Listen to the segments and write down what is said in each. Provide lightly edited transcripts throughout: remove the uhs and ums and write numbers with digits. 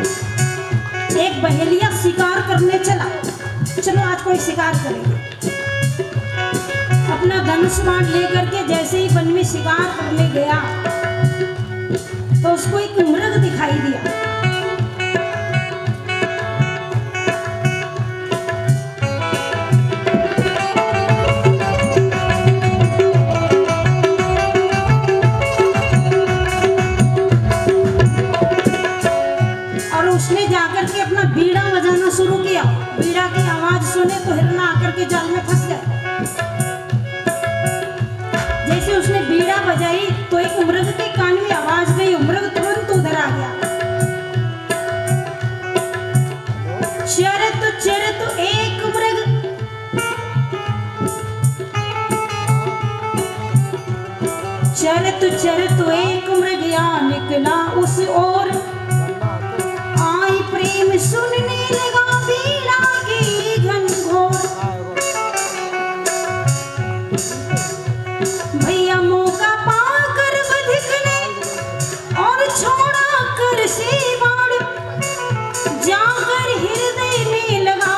एक बहेलिया शिकार करने चला। चलो आज कोई शिकार करेंगे। अपना धनुष बाण लेकर के जैसे ही वन में शिकार करने गया तो उसको एक मृग दिखाई दिया। उसने जाकर के अपना बीड़ा बजाना शुरू किया। बीड़ा की आवाज सुने तो हिरना आकर के जाल में फंस गया। जैसे उसने बीड़ा बजाई तो एक मृग के कान में आवाज गई। मृग तुरंत उधर आ गया। चरे तो एक मृग, चरे तो एक मृग यहाँ निकला उस ओर। प्रेम सुनने लगा बीड़ा की घनघोर। भैया मौका पाकर बधिकने और छोड़ा कर से बाण। जाकर हृदय में लगा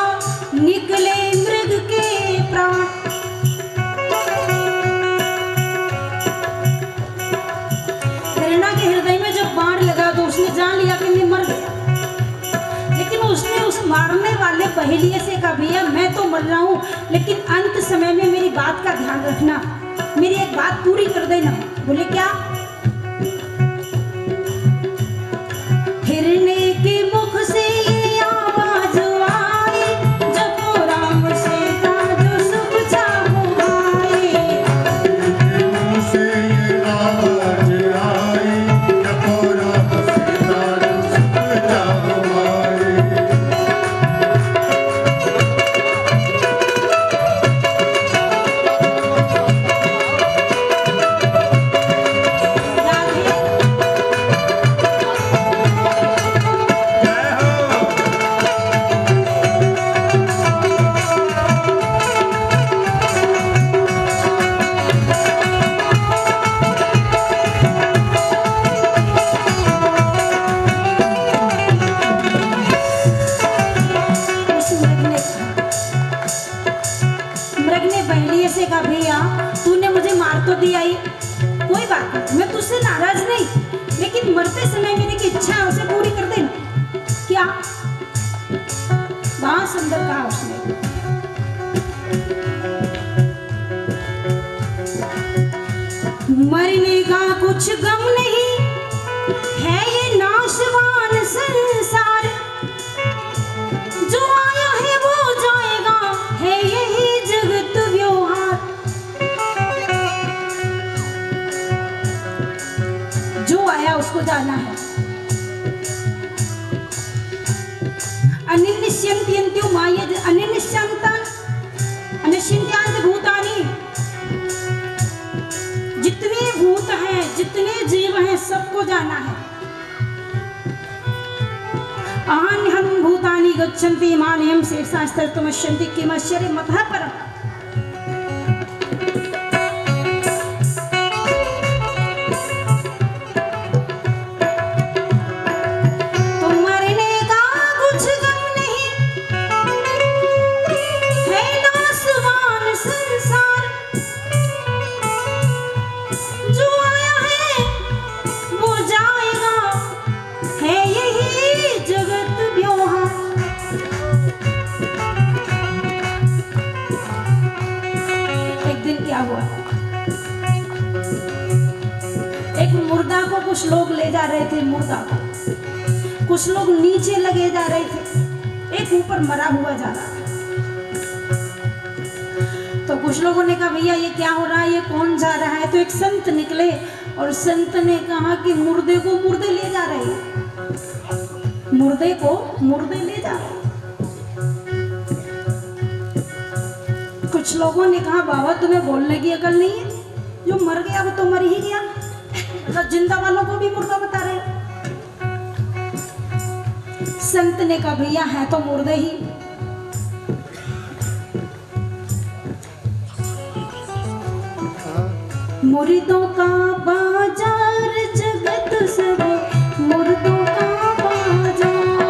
निकले मृग के प्राण। हिरणा के हृदय में जब बाण लगा तो उसने जान लिया कि मैं मर गया। उसने उस मारने वाले पहेलिये से कहा भैया मैं तो मर रहा हूँ लेकिन अंत समय में मेरी बात का ध्यान रखना, मेरी एक बात पूरी कर देना। बोले क्या? हिरने के मुख से ये आवाज आई, जपो राम सीता जो सुख चाहो आए। मुख से ये आवाज आई, जपो राम सीता जो सुख चाहो आए। तूने मुझे मार तो दिया ही, कोई बात नहीं, मैं तुझसे नाराज नहीं, लेकिन मरते समय मेरी की इच्छा है उसे पूरी कर देना। क्या? बहुत सुंदर कहा उसने। मरने का कुछ गम नहीं है ये नाशवान संसार। जो आया है वो जाएगा, है यही जगत व्यवहार। जो आया उसको जाना है। अनिश्चिंत्यन्त्यो मायज अनिश्चिंतन अनिश्चिंत्यांत भूतानि। जितने भूत हैं, जितने जीव हैं, सबको जाना है। अहन्यहं भूतानि गच्छन्ति मानयं शेषास्तर्तुमश्यन्ति किमश्चर्यं मतः परम्। एक मुर्दा को कुछ लोग ले जा रहे थे। मुर्दा को कुछ लोग नीचे लगे जा रहे थे, एक ऊपर मरा हुआ जा रहा था। तो कुछ लोगों ने कहा भैया ये क्या हो रहा है, ये कौन जा रहा है? तो एक संत निकले और संत ने कहा कि मुर्दे को मुर्दे ले जा रहे हैं, मुर्दे को मुर्दे ले जा रहे हैं। कुछ लोगों ने कहा बाबा तुम्हें बोलने की अकल नहीं है, जो मर गया वो तो मर ही गया, मतलब जिंदा वालों को भी मुर्दा बता रहे हो। संत ने कहा भैया है तो मुर्दे ही। मुर्दों का बाजार जगत सब मुर्दों का बाजार।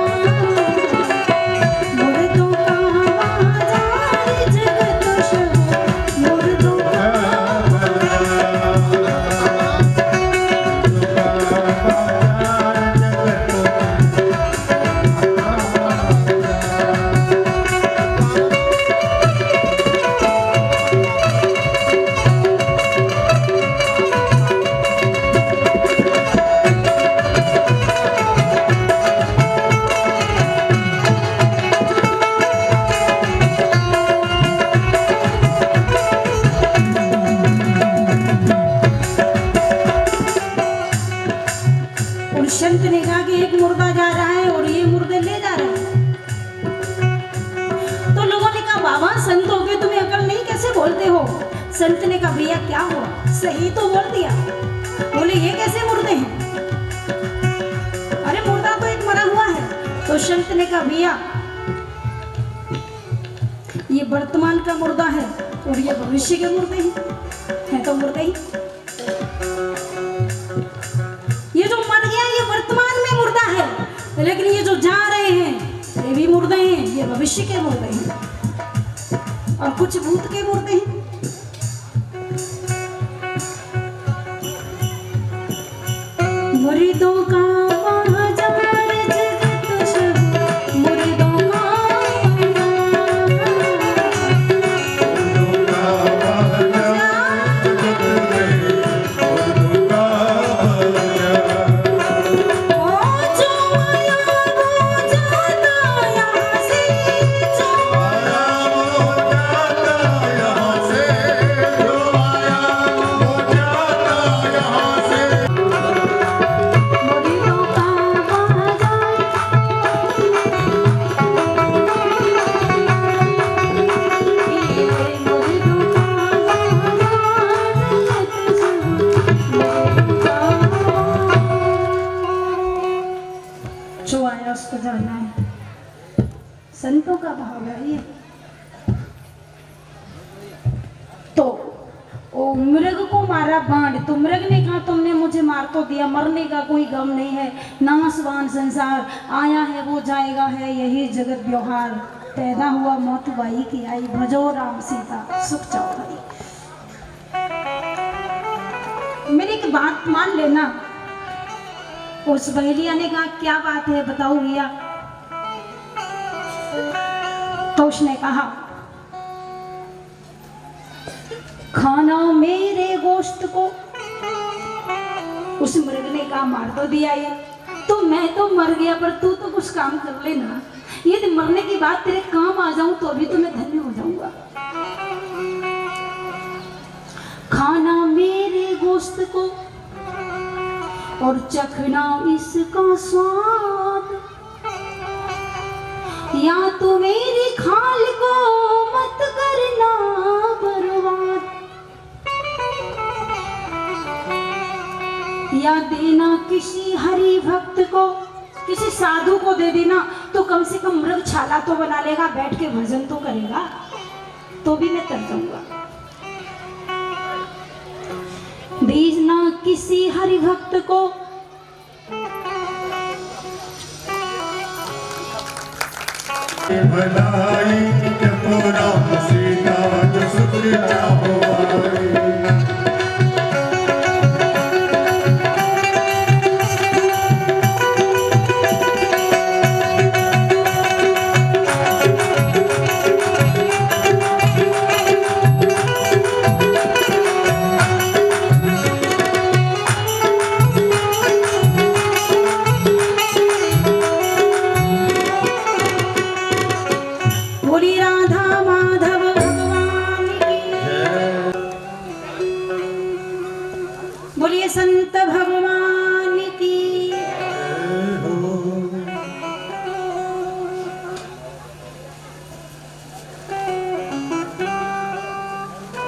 संत ने कहा भैया क्या हुआ, सही तो बोल दिया। बोले ये कैसे मुर्दे हैं, अरे मुर्दा तो एक मरा हुआ है। तो संत ने कहा भैया ये वर्तमान का मुर्दा है और ये भविष्य के मुर्दे हैं तो मुर्दे ही। ये जो मर गया ये वर्तमान में मुर्दा है, लेकिन ये जो जा रहे हैं ये भी मुर्दे हैं, ये भविष्य के मुर्दे हैं और कुछ भूत के मुर्दे हैं। मुर्दों का उसको जाना है, संतों का भाव है ये। तो ओ मृग को मारा बाण, तो मृग ने कहा तुमने मुझे मार तो दिया, मरने का कोई गम नहीं है, नाशवान संसार, आया है वो जाएगा है यही जगत व्यवहार, पैदा हुआ मौत बाई की आई, भजो राम सीता सुख चौधरी। मेरी एक बात मान लेना। उस बहेलिया ने कहा क्या बात है बताओ भैया। तो उसने कहा खाना मेरे गोश्त को। उस मृग ने कहा मार तो दिया ये, तो मैं तो मर गया पर तू तो कुछ काम कर लेना, यदि मरने की बात तेरे काम आ जाऊं तो अभी तो मैं धन्य हो जाऊंगा। खाना मेरे गोश्त को और चखना इसका स्वाद, या तो मेरी खाल को मत करना बर्बाद, या देना किसी हरि भक्त को, किसी साधु को दे देना, तो कम से कम मृग छाला तो बना लेगा, बैठ के भजन तो करेगा, तो भी मैं तर जाऊंगा। भेजना किसी हरि भक्त को, भलाई जपो राम सीता जो सुख चाहो आई। बोलिए संत भगवान की।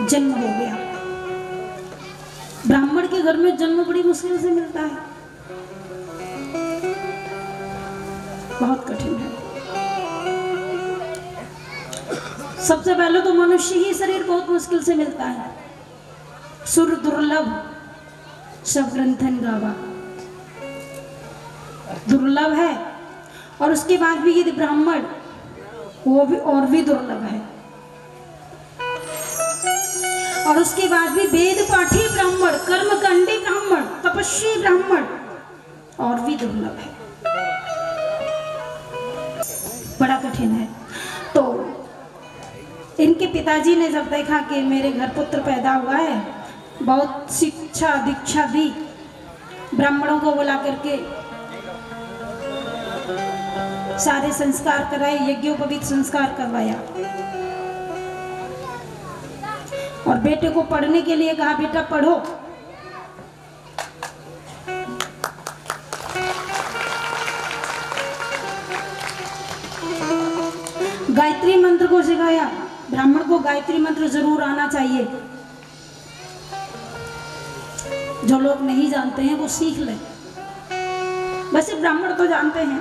जन्म हो गया। ब्राह्मण के घर में जन्म बड़ी मुश्किल से मिलता है, बहुत कठिन है। सबसे पहले तो मनुष्य ही शरीर बहुत मुश्किल से मिलता है। सुर दुर्लभ सब ग्रंथन गावा, दुर्लभ है। और उसके बाद भी यदि ब्राह्मण, वो भी और भी दुर्लभ है। और उसके बाद भी वेद पाठी ब्राह्मण, कर्मकांडी ब्राह्मण, तपस्वी ब्राह्मण और भी दुर्लभ है, बड़ा कठिन है। तो इनके पिताजी ने जब देखा कि मेरे घर पुत्र पैदा हुआ है, बहुत शिक्षा दीक्षा दी, ब्राह्मणों को बुला करके सारे संस्कार कराए, यज्ञोपवीत संस्कार करवाया और बेटे को पढ़ने के लिए कहा बेटा पढ़ो। गायत्री मंत्र को सिखाया। ब्राह्मण को गायत्री मंत्र जरूर आना चाहिए, जो लोग नहीं जानते हैं वो सीख लें। वैसे ब्राह्मण तो जानते हैं,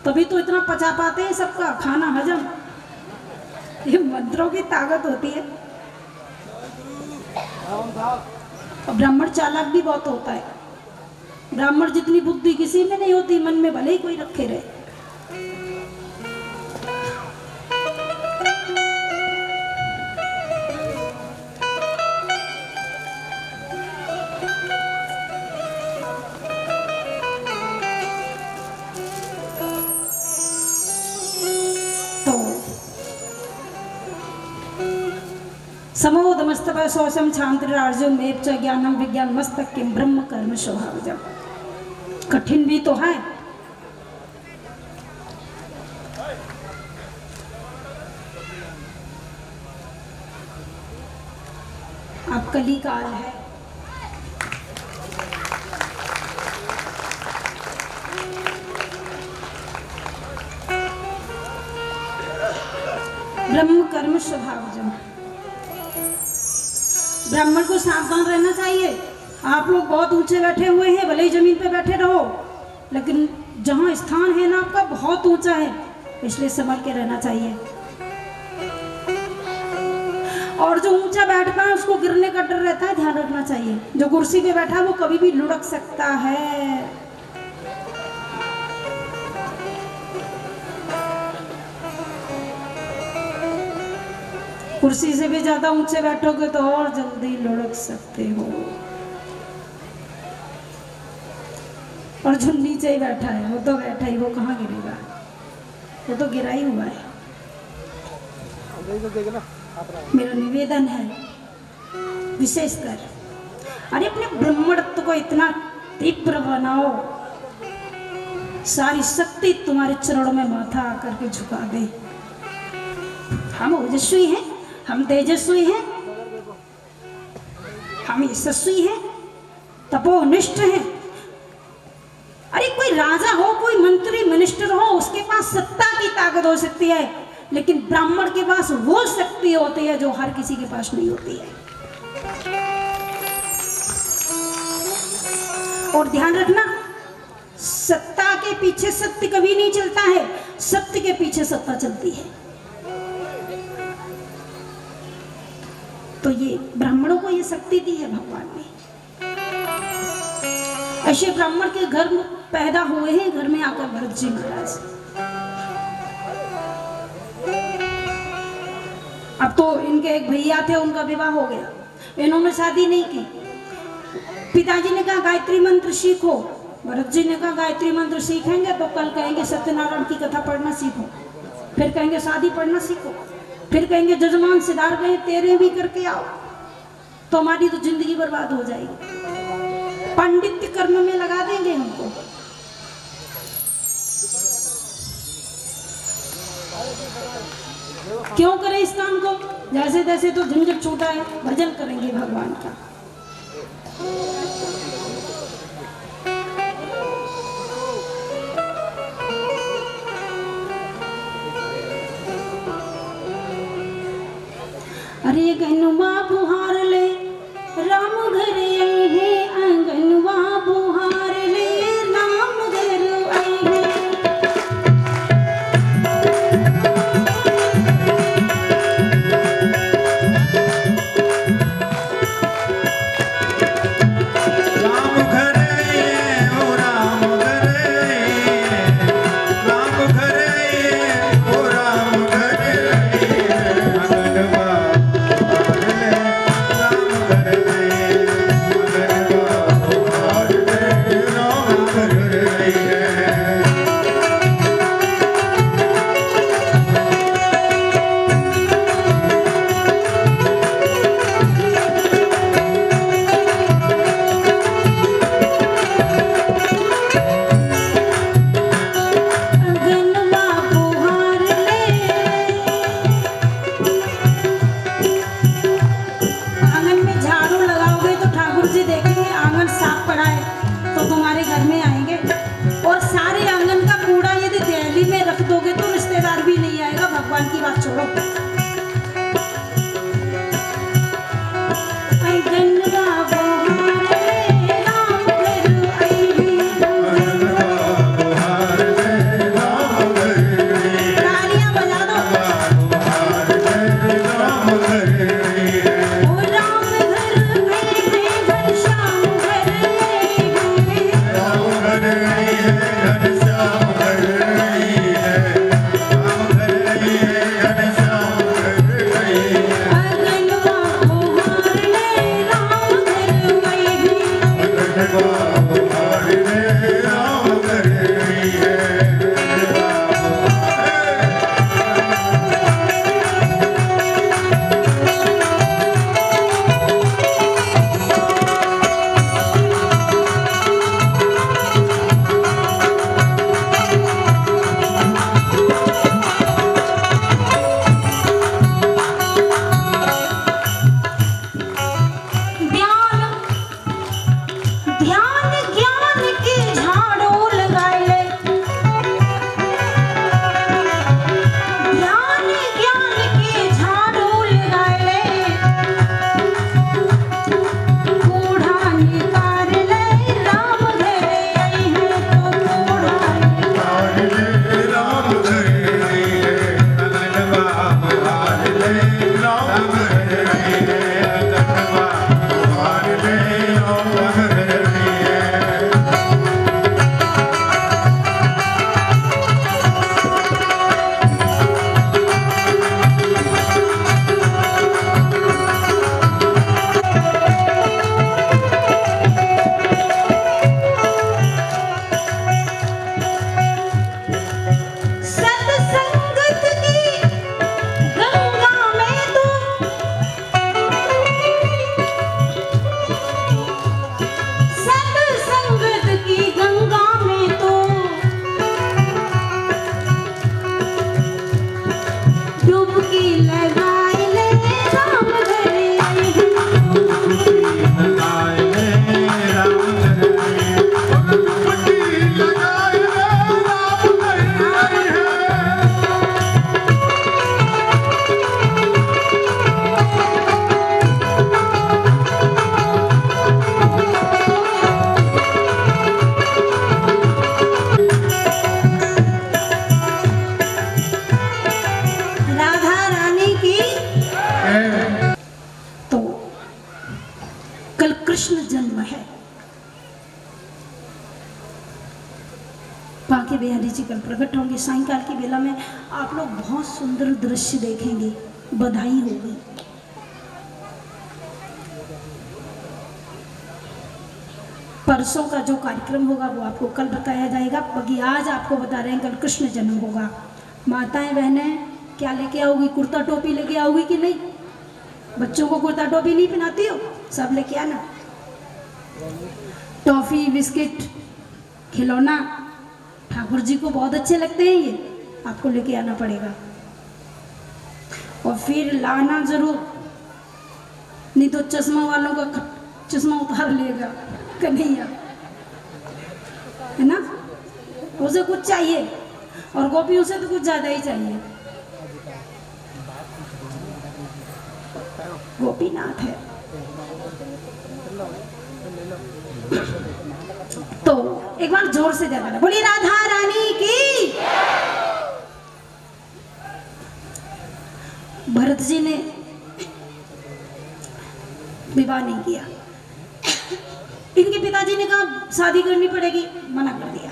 तभी तो इतना पचा पाते हैं सबका खाना हजम। ये मंत्रों की ताकत होती है। और ब्राह्मण चालाक भी बहुत होता है। ब्राह्मण जितनी बुद्धि किसी में नहीं होती, मन में भले ही कोई रखे रहे। समोदमस्तव शोषम छांत्ररार्जुन मेव च ज्ञानम विज्ञान मस्तक किम ब्रह्म कर्म स्वभावजम। कठिन भी तो है। अब कली काल है। ब्रह्म कर्म स्वभावजम। ब्राह्मण को सावधान रहना चाहिए। आप लोग बहुत ऊंचे बैठे हुए हैं, भले ही जमीन पे बैठे रहो, लेकिन जहां स्थान है ना आपका बहुत ऊंचा है, इसलिए संभल के रहना चाहिए। और जो ऊंचा बैठता है उसको गिरने का डर रहता है, ध्यान रखना चाहिए। जो कुर्सी पे बैठा है वो कभी भी लुढ़क सकता है। कुर्सी से भी ज्यादा ऊंचे बैठोगे तो और जल्दी लुढ़क सकते हो। और जो नीचे ही बैठा है वो तो बैठा ही, वो कहाँ गिरेगा, वो तो गिरा ही हुआ है। मेरा निवेदन है विशेषकर, अरे अपने ब्रह्मत्व को इतना तीव्र बनाओ, सारी शक्ति तुम्हारे चरणों में माथा आकर के झुका दे। हम ओजस्वी हैं, हम तेजस्वी हैं, हम यशस्वी हैं, तपोनिष्ठ हैं। अरे कोई राजा हो, कोई मंत्री मिनिस्टर हो, उसके पास सत्ता की ताकत हो सकती है, लेकिन ब्राह्मण के पास वो शक्ति होती है जो हर किसी के पास नहीं होती है। और ध्यान रखना, सत्ता के पीछे सत्य कभी नहीं चलता है, सत्य के पीछे सत्ता चलती है। तो ये ब्राह्मणों को ये शक्ति दी है भगवान ने। ऐसे ब्राह्मण के घर में पैदा हुए हैं, घर में आकर भरत जी महाराज। अब तो इनके एक भैया थे, उनका विवाह हो गया, इन्होंने शादी नहीं की। पिताजी ने कहा गायत्री मंत्र सीखो। भरत जी ने कहा गायत्री मंत्र सीखेंगे तो कल कहेंगे सत्यनारायण की कथा पढ़ना सीखो, फिर कहेंगे शादी पढ़ना सीखो, फिर कहेंगे जजमान सिधार गए तेरे भी करके आओ, तो हमारी तो जिंदगी बर्बाद हो जाएगी। पंडित कर्म में लगा देंगे हमको। क्यों करें इस काम को? जैसे तैसे तो झंझट छूटा है, भजन करेंगे भगवान का। अरे गनुआ बुहार ले राम घर आई है, आंगनवा बुहार ले राम घर आई है। राम घर ओ राम घर, राम घर ओ राम घर, आंगनवा भगवान की बात छोड़ो। गंगा कल प्रकट होंगी। सायंकाल की बेला में आप लोग बहुत सुंदर दृश्य देखेंगे। बधाई होगी। परसों का जो कार्यक्रम होगा वो आपको कल बताया जाएगा। बाकी आज आपको बता रहे हैं कल कृष्ण जन्म होगा। माताएं बहनें क्या लेके आओगी? कुर्ता टोपी लेके आओगी कि नहीं? बच्चों को कुर्ता टोपी नहीं पहनाती हो? सब लेके आना। टॉफी, बिस्किट, खिलौना ठाकुर जी को बहुत अच्छे लगते हैं, ये आपको लेके आना पड़ेगा। और फिर लाना जरूर, नहीं तो चश्मा वालों का चश्मा उतार लेगा कन्हैया, है ना? उसे कुछ चाहिए और गोपियों से तो कुछ ज्यादा ही चाहिए। गोपीनाथ है तो एक बार जोर से जगाना, बोलिए राधा रानी की। भरत जी ने विवाह नहीं किया। इनके पिताजी ने कहा शादी करनी पड़ेगी, मना कर दिया।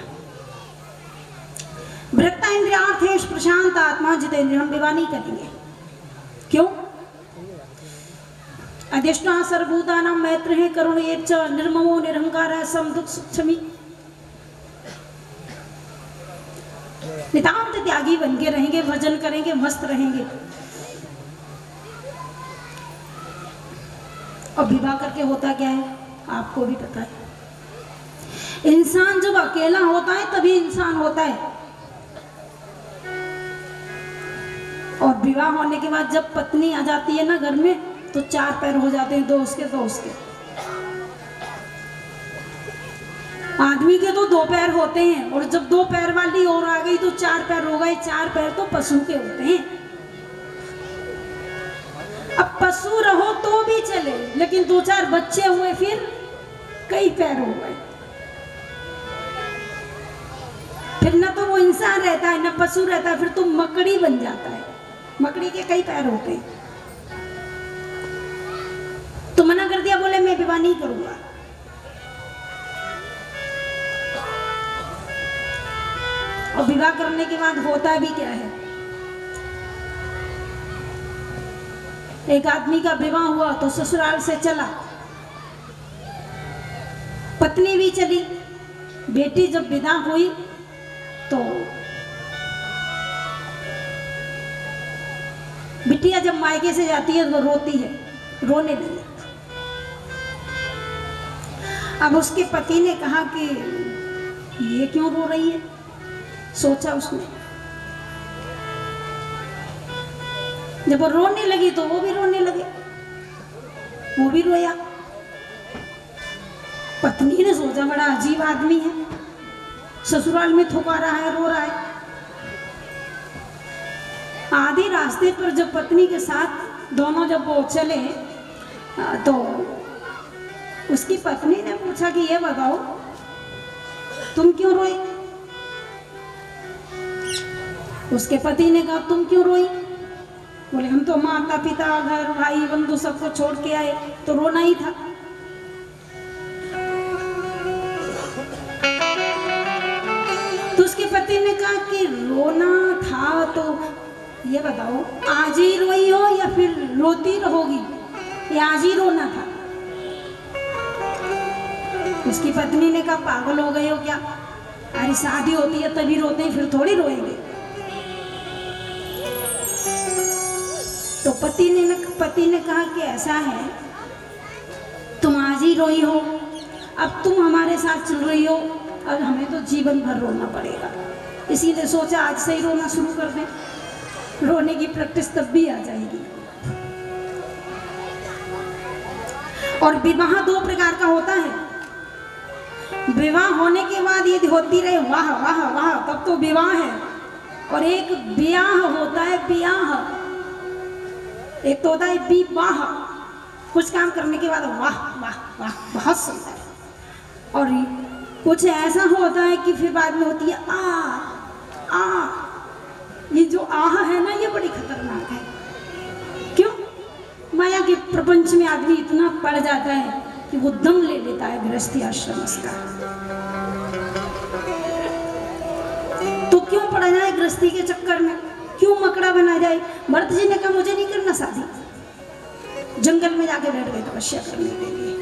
वृत्ता इंद्रियार्थेश प्रशांत आत्मा जितेंद्रिय, हम विवाह नहीं करेंगे। क्यों? अधिष्ठा सर्वभूतानां मैत्र है करुण एच निर्ममो निरहंकार है समदुख क्षमी। नितांत त्यागी बन के रहेंगे, भजन करेंगे, मस्त रहेंगे। और विवाह करके होता क्या है आपको भी पता है। इंसान जब अकेला होता है तभी इंसान होता है। और विवाह होने के बाद जब पत्नी आ जाती है ना घर में, तो चार पैर हो जाते हैं, दो उसके। आदमी के तो दो पैर होते हैं, और जब दो पैर वाली और आ गई तो चार पैर हो गए। चार पैर तो पशु के होते हैं। अब पशु रहो तो भी चले, लेकिन दो चार बच्चे हुए फिर कई पैर हो गए। फिर ना तो वो इंसान रहता है ना पशु रहता है, फिर तो मकड़ी बन जाता है। मकड़ी के कई पैर होते हैं। तो मना कर दिया, बोले मैं विवाह नहीं करूंगा। और विवाह करने के बाद होता भी क्या है, एक आदमी का विवाह हुआ तो ससुराल से चला, पत्नी भी चली। बेटी जब विदा हुई तो बिटिया जब मायके से जाती है तो रोती है, रोने लगी। अब उसके पति ने कहा कि ये क्यों रो रही है? सोचा उसने, जब वो रोने लगी तो वो भी रोने लगे, वो भी रोया। पत्नी ने सोचा बड़ा अजीब आदमी है, ससुराल में थुका रहा है, रो रहा है। आधे रास्ते पर जब पत्नी के साथ दोनों जब वो चले तो उसकी पत्नी ने पूछा कि ये बताओ तुम क्यों रोई? उसके पति ने कहा तुम क्यों रोई? बोले हम तो माता पिता घर भाई बंधु सबको छोड़ के आए, तो रोना ही था। तो उसके पति ने कहा कि रोना था तो ये बताओ आज ही रोई हो या फिर रोती रहोगी? ये आज ही रोना था। उसकी पत्नी ने कहा पागल हो गए हो क्या? अरे शादी होती है तभी रोते हैं, फिर थोड़ी रोएंगे। तो पति ने कहा कि ऐसा है तुम आज ही रोई हो, अब तुम हमारे साथ चल रही हो, अब हमें तो जीवन भर रोना पड़ेगा, इसीलिए सोचा आज से ही रोना शुरू कर दें। रोने की प्रैक्टिस तब भी आ जाएगी। और विवाह दो प्रकार का होता है। विवाह होने के बाद यदि होती रहे वाह वाह वाह तब तो विवाह है, और एक ब्याह होता है, ब्याह। एक तो होता है विवाह, कुछ काम करने के बाद वाह वाह वाह बहुत सुंदर। और कुछ ऐसा होता है कि फिर बाद में होती है आ। ये जो आह है ना, ये बड़ी खतरनाक है। क्यों? माया के प्रपंच में आदमी इतना पड़ जाता है कि वो दम ले लेता है गृहस्थी आश्रम का। तो गृहस्थी के चक्कर में, क्यों मकड़ा बना जाए। भरत जी ने कहा मुझे नहीं करना शादी, जंगल में जाके बैठ गए तपस्या करने के लिए।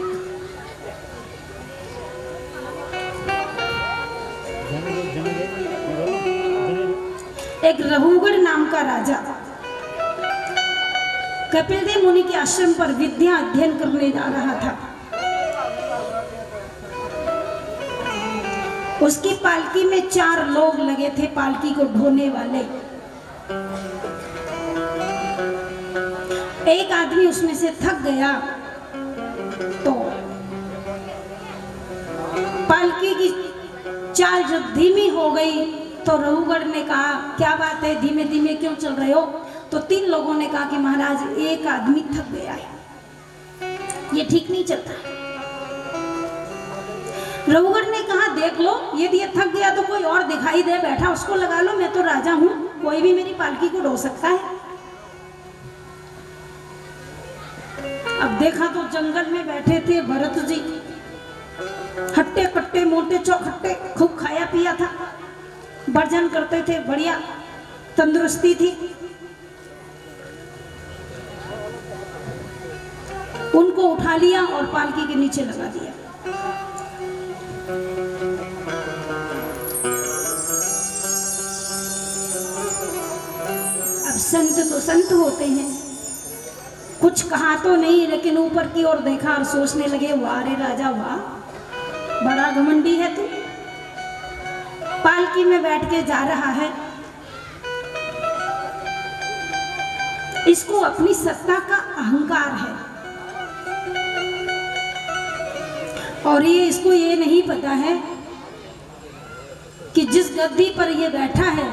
एक रघुगढ़ नाम का राजा कपिल देव मुनि के आश्रम पर विद्या अध्ययन करने जा रहा था। उसकी पालकी में 4 लोग लगे थे, पालकी को ढोने वाले। एक आदमी उसमें से थक गया तो पालकी की चाल जब धीमी हो गई तो रघुगढ़ ने कहा क्या बात है, धीमे धीमे क्यों चल रहे हो। तो 3 लोगों ने कहा कि महाराज एक आदमी थक गया है, ये ठीक नहीं चलता। रघुगढ़ ने कहा देख लो, यदि ये थक गया तो कोई और दिखाई दे बैठा उसको लगा लो, मैं तो राजा हूं, कोई भी मेरी पालकी को ढो सकता है। अब देखा तो जंगल में बैठे थे भरत जी, हट्टे कट्टे मोटे चौखट्टे, खूब खाया पिया था, वर्जन करते थे, बढ़िया तंदुरुस्ती थी। उनको उठा लिया और पालकी के नीचे लगा दिया। अब संत तो संत होते हैं, कुछ कहा तो नहीं, लेकिन ऊपर की ओर देखा और सोचने लगे वाह रे राजा वाह, बड़ा घमंडी है तू। पालकी में बैठ के जा रहा है, इसको अपनी सत्ता का अहंकार है और ये इसको ये नहीं पता है कि जिस गद्दी पर ये बैठा है,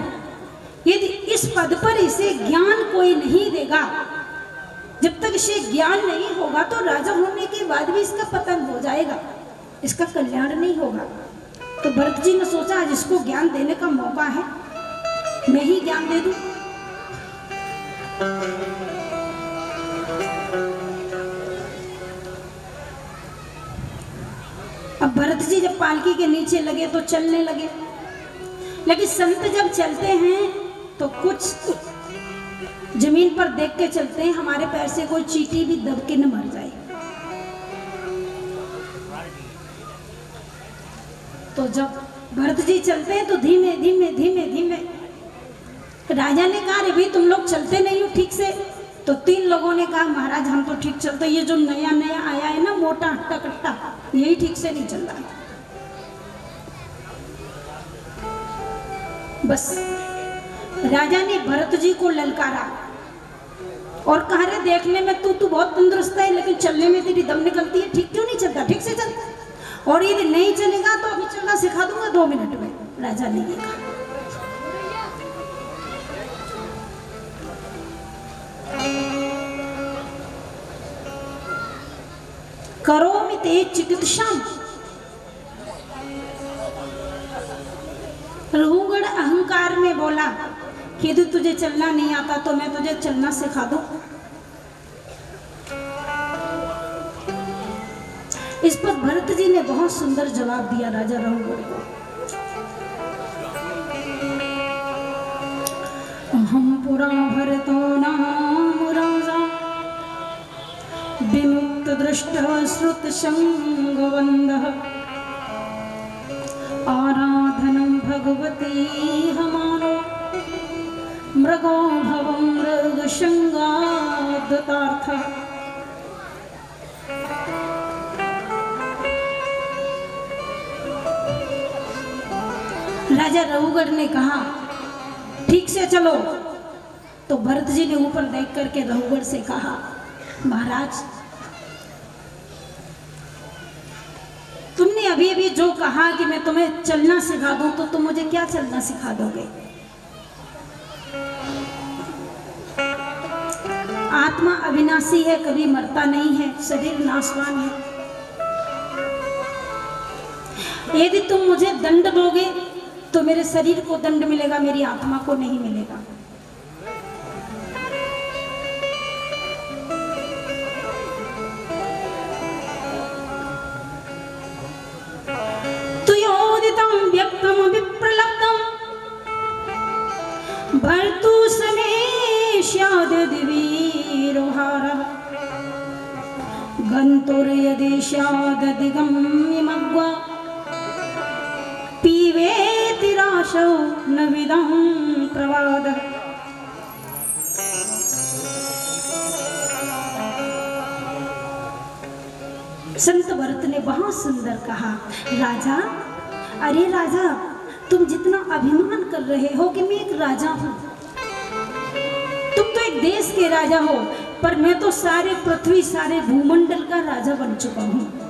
यदि इस पद पर इसे ज्ञान कोई नहीं देगा, जब तक इसे ज्ञान नहीं होगा तो राजा होने के बाद भी इसका पतन हो जाएगा, इसका कल्याण नहीं होगा। तो भरत जी ने सोचा आज इसको ज्ञान देने का मौका है, मैं ही ज्ञान दे दूं। अब भरत जी जब पालकी के नीचे लगे तो चलने लगे, लेकिन संत जब चलते हैं तो कुछ जमीन पर देख के चलते हैं, हमारे पैर से कोई चींटी भी दब के न मर जाए। तो जब भरत जी चलते हैं तो धीमे धीमे धीमे धीमे, राजा ने कहा रे भाई तुम लोग चलते नहीं हो ठीक से। तो 3 लोगों ने कहा महाराज हम तो ठीक चलते, ये जो नया नया आया है ना मोटा हट्टा कट्टा, यही ठीक से नहीं चल रहा है। बस राजा ने भरत जी को ललकारा और कहा रे देखने में तू बहुत तंदुरुस्त है, लेकिन चलने में तेरी दम निकलती है, ठीक क्यों नहीं चलता, ठीक से चल। और यदि नहीं चलेगा तो अभी चलना सिखा दूंगा 2 मिनट में, राजा ने ये कहा। करोमि ते चिकित्साम। रघुगढ़ अहंकार में बोला कि यदि तुझे चलना नहीं आता तो मैं तुझे चलना सिखा दूं। इस पर भरत जी ने बहुत सुंदर जवाब दिया राजा रघुगढ़ को। हम पुरा भरतो नाम राजा, विमुक्त दृष्ट श्रुत संगवंदः, आराधनं भगवती हमानो, मृगो भवं मृगशंगादतार्थः। राजा रघुगढ़ ने कहा ठीक से चलो। तो भरत जी ने ऊपर देख करके रघुगढ़ से कहा महाराज तुमने अभी अभी जो कहा कि मैं तुम्हें चलना सिखा दूं, तो तुम मुझे क्या चलना सिखा दोगे। आत्मा अविनाशी है, कभी मरता नहीं है, शरीर नाशवान है। यदि तुम मुझे दंड दोगे तो मेरे शरीर को दंड मिलेगा, मेरी आत्मा को नहीं मिलेगा। तुयोदितं व्यक्तं विप्रलब्धं भर्तु समेष्याददिवीरोहारः गन्तुर्यदेशादधिगम्यमग्वा पीवेति राशौ न विदं प्रवादः। संत भरत ने बहुत सुंदर कहा, राजा, अरे राजा, तुम जितना अभिमान कर रहे हो कि मैं एक राजा हूं, तुम तो एक देश के राजा हो, पर मैं तो सारे पृथ्वी, सारे भूमंडल का राजा बन चुका हूं।